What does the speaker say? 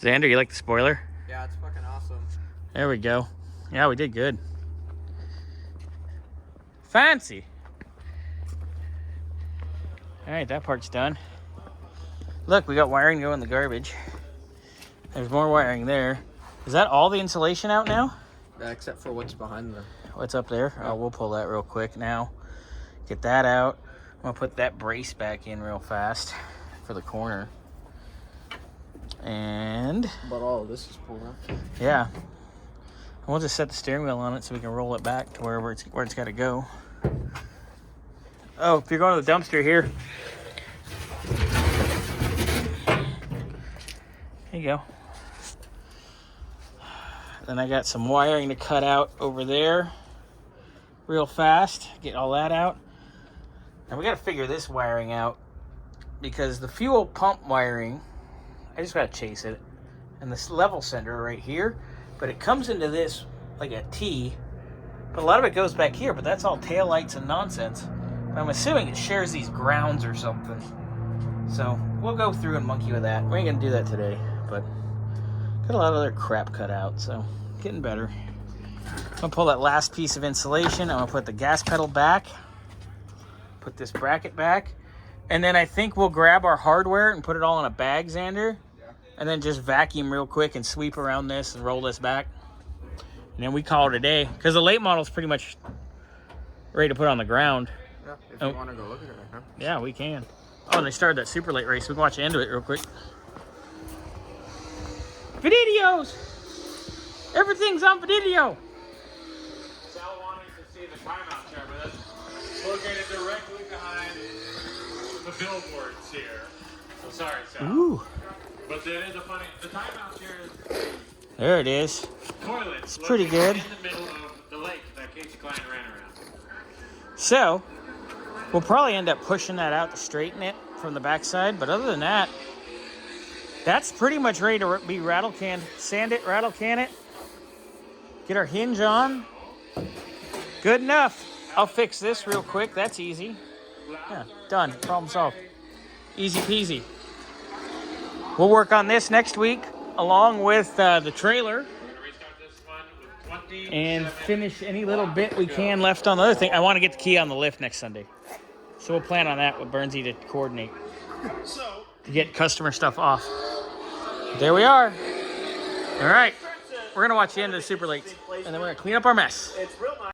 Xander, you like the spoiler? Yeah, it's fucking awesome. There we go. Yeah, we did good. Fancy. All right, that part's done. Look, we got wiring going in the garbage. There's more wiring there. Is that all the insulation out now? Except for what's behind the... What's up there? Oh, we'll pull that real quick now. Get that out. I'm gonna put that brace back in real fast for the corner. And... But all of this is pulled out. Yeah. We'll just set the steering wheel on it so we can roll it back to where it's got to go. Oh, if you're going to the dumpster here. There you go. Then I got some wiring to cut out over there real fast. Get all that out. And we got to figure this wiring out because the fuel pump wiring, I just got to chase it. And this level sender right here, but it comes into this like a T, but a lot of it goes back here, but that's all taillights and nonsense. But I'm assuming it shares these grounds or something. So we'll go through and monkey with that. We ain't gonna do that today, but got a lot of other crap cut out, so getting better. I'm gonna pull that last piece of insulation. I'm gonna put the gas pedal back, put this bracket back, and then I think we'll grab our hardware and put it all in a bag, Xander. And then just vacuum real quick and sweep around this and roll this back. And then we call it a day. Because the late model's pretty much ready to put on the ground. Yeah, if you want to go look at it, huh? Yeah, we can. Oh, they started that super late race. We can watch the end of it real quick. Videos! Everything's on video! Sal wanted to see the timeout chair, but that's located directly behind the billboards here. So sorry, Sal. Ooh. But that is a funny. The timeout chair is There it is. toilet. It's pretty good. In the middle of the lake that Casey Klein ran around. So, we'll probably end up pushing that out to straighten it from the backside. But other than that, that's pretty much ready to be rattle canned. Sand it, rattle can it. Get our hinge on. Good enough. I'll fix this real quick. That's easy. Yeah, done. Problem solved. Easy peasy. We'll work on this next week along with the trailer We're gonna restart this one with 20 and finish any little bit we can left on the other thing. I want to get the key on the lift next Sunday. So we'll plan on that with Burnsy to coordinate to get customer stuff off. There we are. All right. We're going to watch the end of the Super Late, and then we're going to clean up our mess.